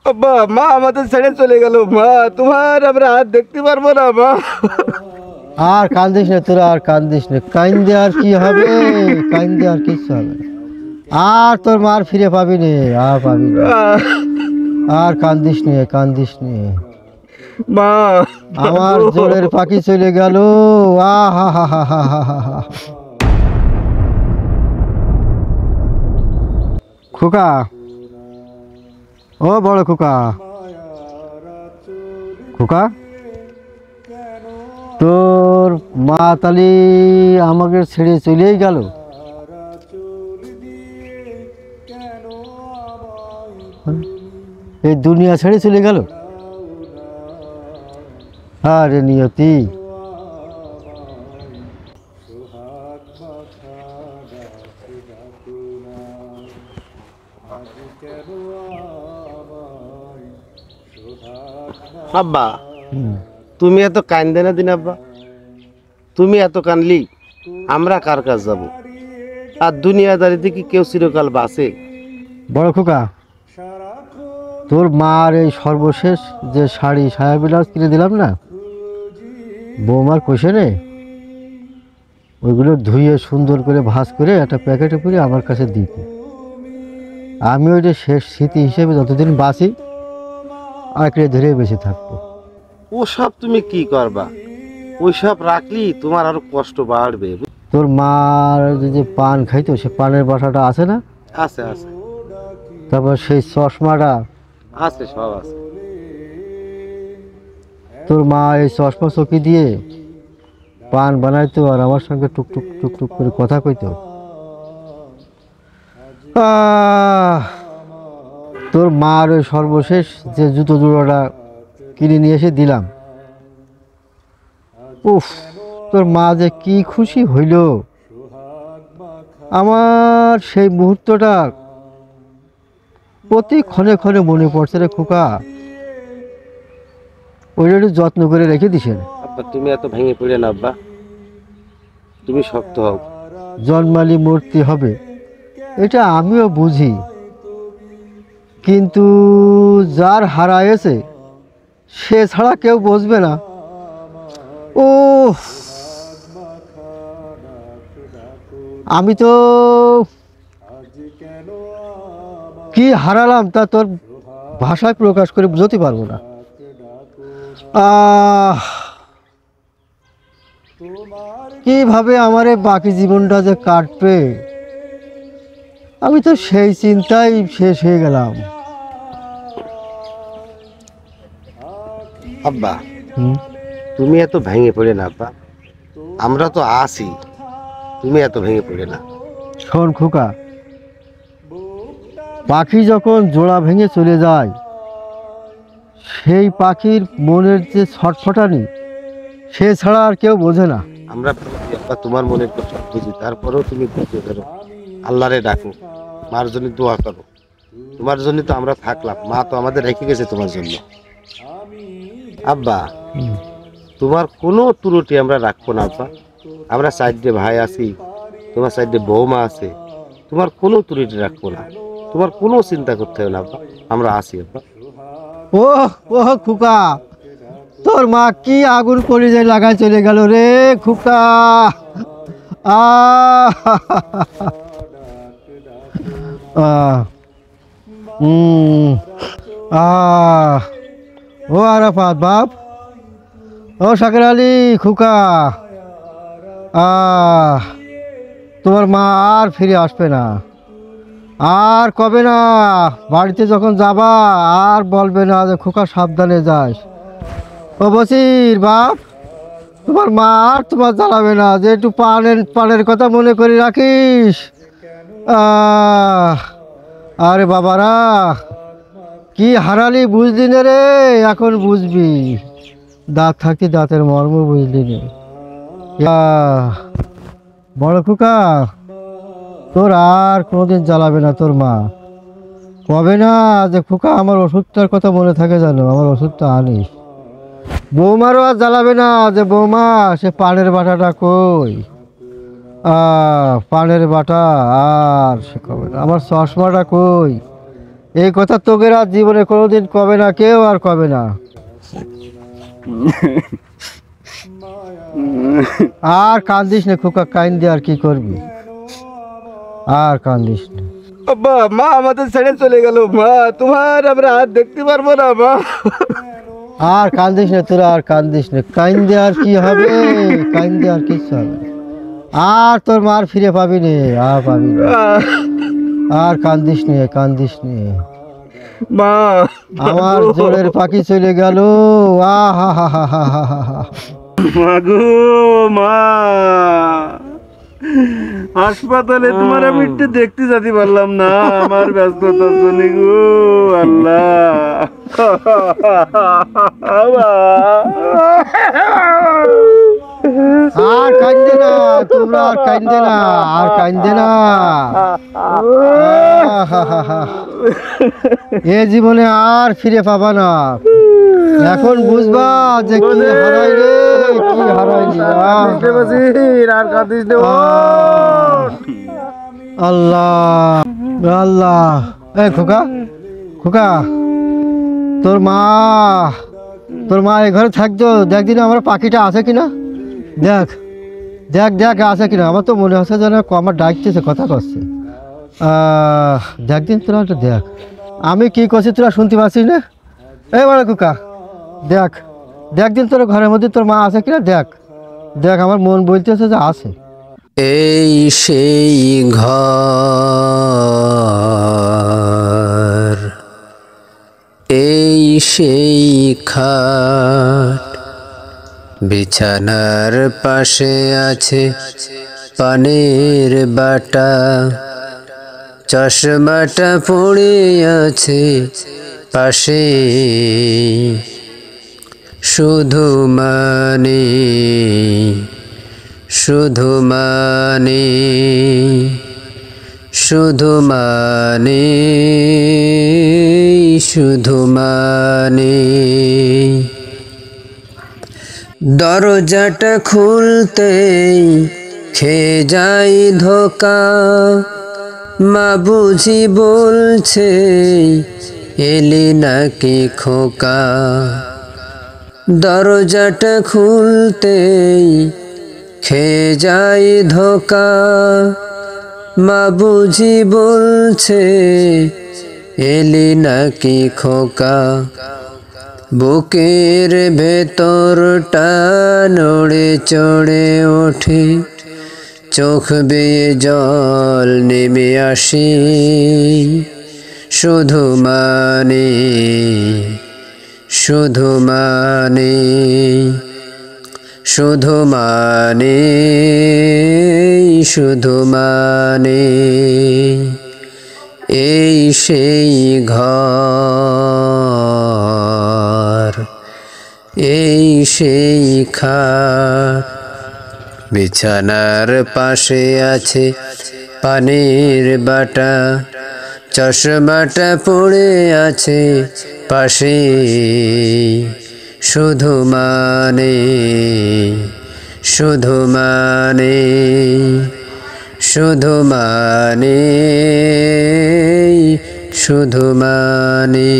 আব্বা, মা আমাদের ছেড়ে চলে গেল। মা, তোমার আমরা হাত দেখতে পারবো না মা। আর কান্দিস না তোরা, আর কান্দিস না। কান্দে আর কি হবে? কান্দে আর কিচ্ছু হবে না। আর তোর মার ফিরে পাবি নে, আর পাবি না। আর কান্দিস নে, কান্দিস নে। মা, আমার জোরের পাখি চলে গেল। আহা হা হা হা হা হা হা। খোকা, ও বড় খোকা, খোকা, তোর মা তালি আমাকে ছেড়ে চলেই গেল। এই দুনিয়া ছেড়ে চলে গেল। আরে নিয়তি, আব্বা, তুমি এত কান্দে না দিন আব্বা। তুমি এত কানলি আমরা কার কাজ যাব? আর দুনিয়াদারিতে কি কেউ চিরকাল বাঁচে? বড় খোকা, তোর মার এই সর্বশেষ যে শাড়ি সায়া ব্লাউজ কিনে দিলাম না বৌমার কোশনে, ওইগুলো ধুয়ে সুন্দর করে ভাঁজ করে একটা প্যাকেটে করে আমার কাছে দিতে। আমি ওইটা শেষ স্মৃতি হিসেবে যতদিন বাঁচি আঁকড়ে ধরে বেঁচে থাকবো। ওসব তুমি কি করবা? ওইসব রাখলি তোমার আরো কষ্ট বাড়বে। তোর মার যে পান খাইতো সে পানের বাসাটা আছে না, আছে আছে তারপর সেই চশমাটা, আছে, সব আছে। তোর মা এই চশমা চকি দিয়ে পান বানাইতো আর আমার সঙ্গে টুকটুক টুকটুক করে কথা কইতো। তোর মার ওই সর্বশেষ যে জুতো জোড়াটা কিনে নিয়ে এসে দিলাম, উফ, তোর মা যে কি খুশি হইল। আমার সেই মুহূর্তটা প্রতি ক্ষণে ক্ষণে মনে পড়ছে রে খোকা। ওইটা একটু যত্ন করে রেখে দিস। আব্বা, তুমি এত ভেঙে পড়ে না আব্বা, তুমি শক্ত হও। জন্মালি মূর্তি হবে এটা আমিও বুঝি, কিন্তু যার হারায়েছে সে ছাড়া কেউ বুঝবে না। ও, আমি তো কি হারালাম তা তোর ভাষায় প্রকাশ করে বুঝতে পারবো না। কিভাবে আমার এই বাকি জীবনটা যে কাটবে আমি তো সেই চিন্তায় শেষ হয়ে গেলাম। আব্বা, তুমি এত ভেঙে পড়ে না আব্বা, আমরা তো আছি, তুমি এত ভেঙে পড়ে না। শোন খোকা, পাখি যখন জোড়া ভেঙে চলে যায় সেই পাখির মনের যে ছটফটানি সে ছাড়া আর কেউ বোঝে না। আমরা বুঝি আব্বা, তোমার মনের কথা বুঝি, তারপরেও তুমি বুঝতে পারো। আল্লাহরে ডাকো, মার জন্য দোয়া করো। তোমার জন্য তো আমরা থাকলাম, মা তো আমাদের রেখে গেছে তোমার জন্য। আব্বা, তোমার কোনো ত্রুটি আমরা রাখবো না আব্বা। আমরা চারটে ভাই আছি, তোমার চারটে বৌমা আছে, তোমার কোনো ত্রুটি রাখবো না। তোমার কোনো চিন্তা করতে হবে না আব্বা, আমরা আছি আব্বা। ও ও খোকা, তোর মা কি আগুন করে যে লাগায় চলে গেল রে খোকা। আহ আহ আহ ও আরাফাত বাপ, ও শাকের আলী খোকা, তোমার মা আর ফিরে আসবে না, আর কবে না। বাড়িতে যখন যাবা আর বলবে না যে খোকা সাবধানে যাস। ও বসির বাপ, তোমার মা আর তোমার জ্বালাবে না, যে একটু পানের কথা মনে করে রাখিস। আরে বাবারা, কি হারালি বুঝলি না রে, এখন বুঝবি। দাঁত থাকতে দাঁতের মর্ম বুঝলি নে। বড় খোকা, তোর আর কোনোদিন জ্বালাবে না তোর মা। কবে না যে খোকা আমার ওষুধটার কথা মনে থাকে, জানো আমার ওষুধটা আনিস। বৌমারও আর জ্বালাবে না যে বৌমা সে পানের বাটাটা কই। পানের বাটা আর সে কবে না, আমার চশমাটা কই, এই কথা তোকে আর জীবনে কোনোদিন কবে না, কেউ আর কবে না। আর কান্দিস না খোকা, কান্দে আর কি করবি, আর কান্দিস না। আব্বা, মা আমাদের ছেড়ে চলে গেল। মা, তোমার আমরা হাত দেখতে পারবো না মা। আর কান্দিস না তোরা, আর কান্দিস না, কান্দে আর কি হবে, কান্দে আর কিছু হবে না। আর তোর মার ফিরে পাবি নে, আর পাবি না। আর কান্দিস নে, কান্দিস নে। মা, আমার জোরের পাখি চলে গেল। আহা হা হা হা হা হা হা। মাগো মা, হাসপাতালে তোমার আমি একটু দেখতে যেতে পারলাম না, আমার ব্যস্ততার জন্য গো আল্লাহ। আর কান্দে না তোমরা, আর কান্দে না, আর কান্দে না। আহাহাহা। এ জীবনে আর ফিরে পাবা না। এখন বুঝবা যে কি হারাইলে, কি হারাইলি। আর কাঁদিস না। আল্লাহ আল্লাহ। এ খোকা, খোকা, তোর মা, তোর মা এই ঘরে থাকতো, দেখদিন আমার পাখিটা আছে কিনা, দেখ দেখ দেখ আছে কিনা। আমার তো মনে হচ্ছে যেন আমার ডাকতেছে, কথা করছে। দেখদিন তোরা একটা দেখ, আমি কি করছি তোরা শুনতে পাচ্ছিস না? এবারে খোকা দেখ, দেখদিন তোর ঘরের মধ্যে তোর মা আছে কিনা, দেখ দেখ, আমার মন বলতেছে যে আছে। এই সেই ঘর, এই সেই খাট, বিছানার পাশে আছে পানের বাটা, চশমাটা পড়ে আছে পাশে, শুধু মানে, শুধু মানে, শুধু মানে, শুধু মানে। দরজাটা খুলতেই খেয়ে যাই ধোকা, মা বুঝি বলছে এলি নাকি খোকা। দরজাটা খুলতেই খেয়ে যাই ধোকা, মা বুঝি বলছে এলি নাকি খোকা। বুকের ভেতরটা নড়ে চড়ে ওঠে, চোখ বেয়ে জল নেমে আসে, শুধু মানে, শুধু মানে, শুধু মানে, শুধু মানে। এই সেই ঘর, এই সেই খাট, বিছানার পাশে আছে পানির বাটা, চশমাটা পড়ে আছে পাশে, শুধু মানে, শুধু মানে, শুধু মানে, শুধু মানে।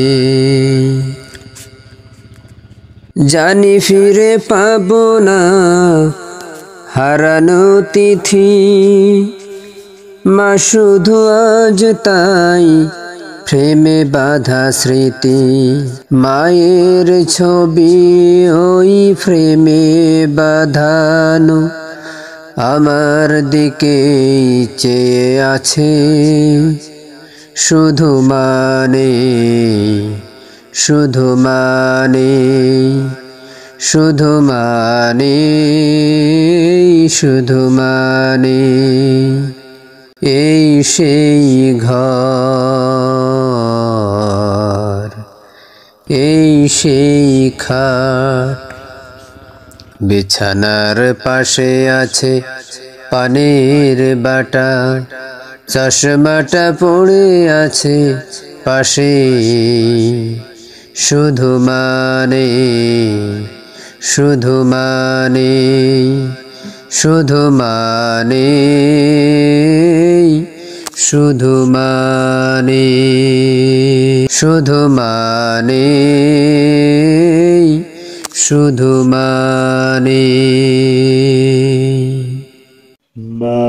জানি ফিরে পাবো না হারানো তিথি, মা শুধু আজ তাই প্রেমে বাঁধা স্মৃতি। মায়ের ছবি ওই ফ্রেমে বাঁধানো, আমার দিকে চেয়ে আছে, শুধু মানে, শুধু মানে, শুধু মানে, শুধু মানে। এই সেই ঘর, এই সেই খাট, বিছানার পাশে আছে পানির বাটা, চশমাটা পড়ে আছে পাশে, শুধু মানে, শুধু মানে, শুধু মানে, শুধু মানে। শুধু মানে শুধু মানে মা